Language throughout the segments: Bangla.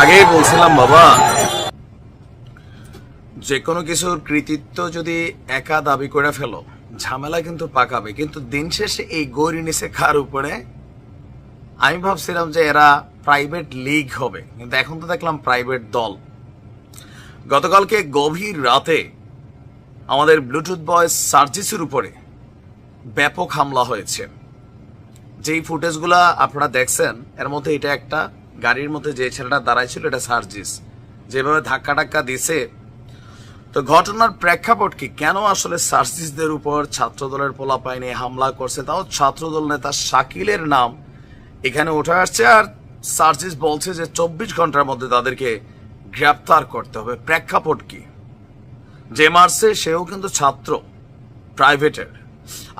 আগেই বলছিলাম বাবা, যে কোনো কিছুর কৃতিত্ব যদি একা দাবি করে ফেলো ঝামেলা কিন্তু পাকাবে। কিন্তু দিন শেষে এই গড়ি নিচে কার উপরে? আমি ভাবছিলাম যে এরা প্রাইভেট লিগ হবে, কিন্তু এখন তো দেখলাম প্রাইভেট দল। গতকালকে গভীর রাতে আমাদের ব্লুটুথ বয়েস সার্জিসের উপরে ব্যাপক হামলা হয়েছে। যেই ফুটেজগুলা আপনারা দেখছেন এর মধ্যে এটা একটা গাড়ির মধ্যে যে ছেলেটা দাঁড়ায় ছিল এটা সার্জিস, যেভাবে ধাক্কা টাক্কা দিছে। তো ঘটনার প্রেক্ষাপট কি, কেন আসলে সার্জিসদের উপর ছাত্রদলের পোলাপাইনে হামলা করছে, তাও ছাত্রদল নেতা শাকিলের নাম এখানে উঠে আসছে। আর সার্জিস বলছে যে 24 ঘন্টার মধ্যে তাদেরকে গ্রেপ্তার করতে হবে। প্রেক্ষাপট কি? যে মারছে সেও কিন্তু ছাত্র প্রাইভেটের।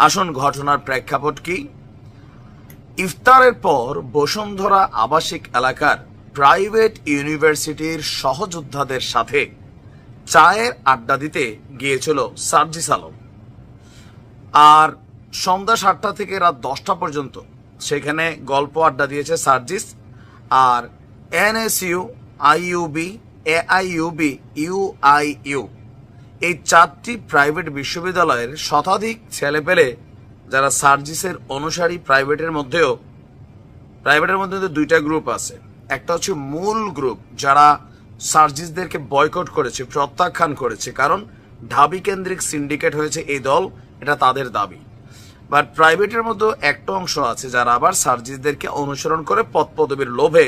আসুন ঘটনার প্রেক্ষাপট কি। ইফতারের পর বসুন্ধরা আবাসিক এলাকার প্রাইভেট ইউনিভার্সিটির সহযোদ্ধাদের সাথে চায়ের আড্ডা দিতে গিয়েছিল সার্জিস আলম। আর সন্ধ্যা 7টা থেকে রাত 10টা পর্যন্ত সেখানে গল্প আড্ডা দিয়েছে সার্জিস। আর এনএসইউ, আইইউবি, এআইইউবি, ইউআইইউ এই 4টি প্রাইভেট বিশ্ববিদ্যালয়ের শতাধিক ছেলেপেলে যারা সার্জিসের অনুসারী। প্রাইভেটের মধ্যে দুইটা গ্রুপ আছে। একটা হচ্ছে মূল গ্রুপ যারা সার্জিসদেরকে বয়কট করেছে, প্রত্যাখ্যান করেছে, কারণ ঢাবি কেন্দ্রিক সিন্ডিকেট হয়েছে এই দল, এটা তাদের দাবি। বাট প্রাইভেটের মধ্যে একটা অংশ আছে যারা আবার সার্জিসদেরকে অনুসরণ করে পদ পদবীর লোভে,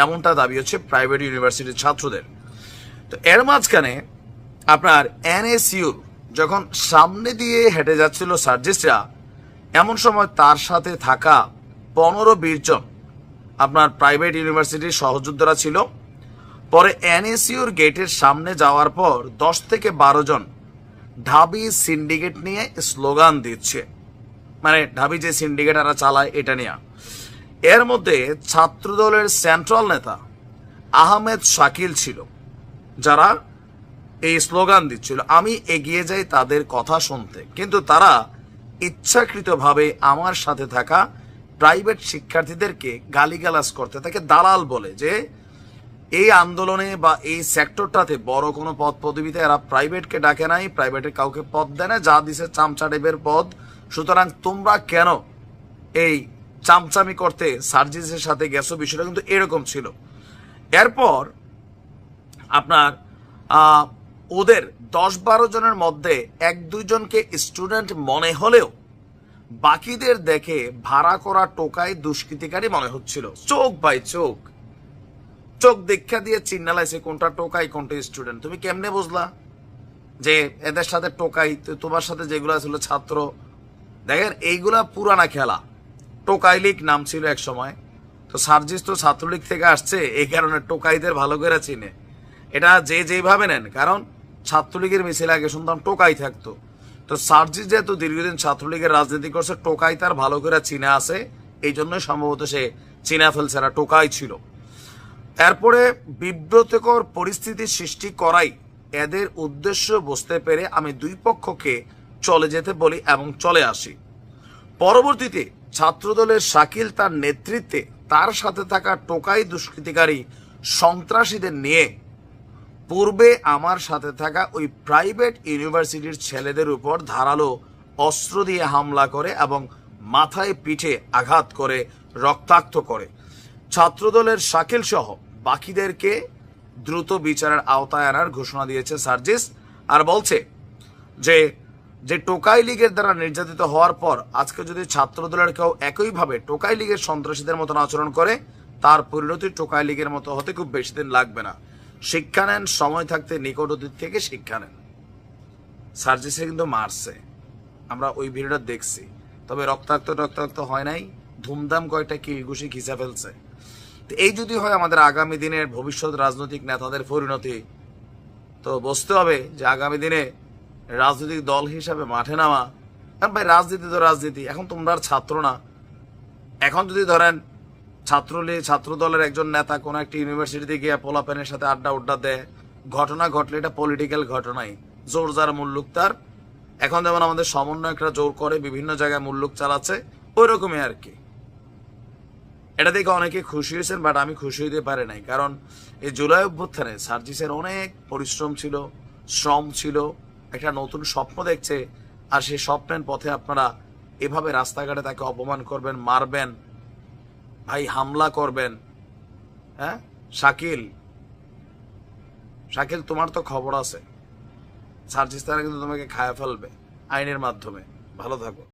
এমনটা দাবি হচ্ছে প্রাইভেট ইউনিভার্সিটির ছাত্রদের। তো এর মাঝখানে আপনার এনএসইউর যখন সামনে দিয়ে হেঁটে যাচ্ছিল সার্জিসরা, এমন সময় তার সাথে থাকা 15-20 জন আপনার প্রাইভেট ইউনিভার্সিটির সহযোদ্ধারা ছিল। পরে এনএসইউর গেটের সামনে যাওয়ার পর 10 থেকে 12 জন ঢাবি সিন্ডিকেট নিয়ে স্লোগান দিচ্ছে, মানে ঢাবি যে সিন্ডিকেট এরা চালায় এটা নিয়ে। এর মধ্যে ছাত্রদলের সেন্ট্রাল নেতা আহমেদ শাকিল ছিল, যারা এই স্লোগান দিচ্ছিল। আমি এগিয়ে যাই তাদের কথা শুনতে, কিন্তু তারা ইচ্ছাকৃতভাবে আমার সাথে থাকা প্রাইভেট শিক্ষার্থীদেরকে গালিগালাজ করতে থাকে, দালাল বলে, যে এই আন্দোলনে বা এই সেক্টরটাতে বড় কোনো পদ পদবিতে এরা প্রাইভেটকে ডাকে নাই, প্রাইভেটের কাউকে পদ দেয় না, যা দিছে চামচা টাইপের পদ। সুতরাং তোমরা কেন এই চামচামি করতে সার্জিসের সাথে গেছো, বিষয়টা কিন্তু এরকম ছিল। এরপর আপনার ওদের 10-12 জনের মধ্যে 1-2 জনকে স্টুডেন্ট মনে হলেও বাকিদের দেখে ভাড়া করা টোকাই দুষ্কৃতিকারী মনে হচ্ছিল। চোখ ভাই চোখ দীক্ষা দিয়ে চিন্নালাইছে কোনটা টোকাই কোনটা স্টুডেন্ট। তুমি কেমনে বুঝলা যে এদের সাথে টোকাই? তোমার সাথে যেগুলো ছিল ছাত্র, দেখেন এইগুলা পুরানা খেলা। টোকাই লীগ নাম ছিল এক সময়। তো সার্জিস তো ছাত্রলীগ থেকে আসছে, এই কারণে টোকাইদের ভালো করে চিনে। এটা যেভাবে নেন, কারণ ছাত্রলীগের মিছিল আগে শুনতাম টোকাই থাকতো। তো সার্জিস যেহেতু দীর্ঘদিন ছাত্রলীগের রাজনীতি করছে, টোকাই তার ভালো করে চিনা আছে, এই জন্যই সম্ভবত সে চিনা ফেলছে না টোকাই ছিল। এরপরে বিব্রতকর পরিস্থিতি সৃষ্টি করাই এদের উদ্দেশ্য বুঝতে পেরে আমি দুই পক্ষকে চলে যেতে বলি এবং চলে আসি। পরবর্তীতে ছাত্রদলের শাকিল তার নেতৃত্বে তার সাথে থাকা টোকাই দুষ্কৃতিকারী সন্ত্রাসীদের নিয়ে পূর্বে আমার সাথে থাকা ওই প্রাইভেট ইউনিভার্সিটির ছেলেদের উপর ধারালো অস্ত্র দিয়ে হামলা করে এবং মাথায় পিঠে আঘাত করে রক্তাক্ত করে। ছাত্রদলের শাকিল সহ বাকিদেরকে দ্রুত বিচারের আওতায় আনার ঘোষণা দিয়েছে সার্জিস। আর বলছে যে টোকাই লীগের দ্বারা নির্যাতিত হওয়ার পর আজকে যদি ছাত্রদলের কেউ একইভাবে টোকাই লীগের সন্ত্রাসীদের মতন আচরণ করে, তার পরিণতি টোকাই লীগের মতো হতে খুব বেশি দিন লাগবে না। শিক্ষা নেন, সময় থাকতে নিকট অতীত থেকে শিক্ষা নেন। সার্জিসে কিন্তু মারছে, আমরা ওই ভিডিওটা দেখছি, তবে রক্তাক্ত হয় নাই, ধুমধাম কয়েকটা কিলঘুষি খিচা ফেলছে। তো এই যদি হয় আমাদের আগামী দিনের ভবিষ্যৎ রাজনৈতিক নেতাদের পরিণতি, তো বুঝতে হবে যে আগামী দিনে রাজনৈতিক দল হিসাবে মাঠে নামা। কারণ ভাই রাজনীতি তো রাজনীতি, এখন তোমরা আর ছাত্র না। এখন যদি ধরেন ছাত্র দলের একজন নেতা কোনো একটা ইউনিভার্সিটিতে গিয়ে পোলাপেনের সাথে আড্ডা দেয়, ঘটনা ঘটলে এটা পলিটিক্যাল ঘটনাই, জোর যার মুল্লুক তার। এখন যেমন আমাদের সমন্বয়করা জোর করে বিভিন্ন জায়গায় মুল্লুক চালাচ্ছে, ওই রকমই আর কি। এটা দেখে অনেকে খুশি হয়েছেন, বাট আমি খুশি হইতে পারি নাই। কারণ এই জুলাই অভ্যুত্থানে সার্জিসের অনেক পরিশ্রম ছিল, শ্রম ছিল, একটা নতুন স্বপ্ন দেখছে। আর সেই স্বপ্নের পথে আপনারা এভাবে রাস্তাঘাটে তাকে অপমান করবেন, মারবেন, ভাই হামলা করবেন। হ্যাঁ শাকিল, শাকিল তোমার তো খবর আছে, সার্জিস তারা কিন্তু তোমাকে খায়া ফেলবে আইনের মাধ্যমে। ভালো থাকো।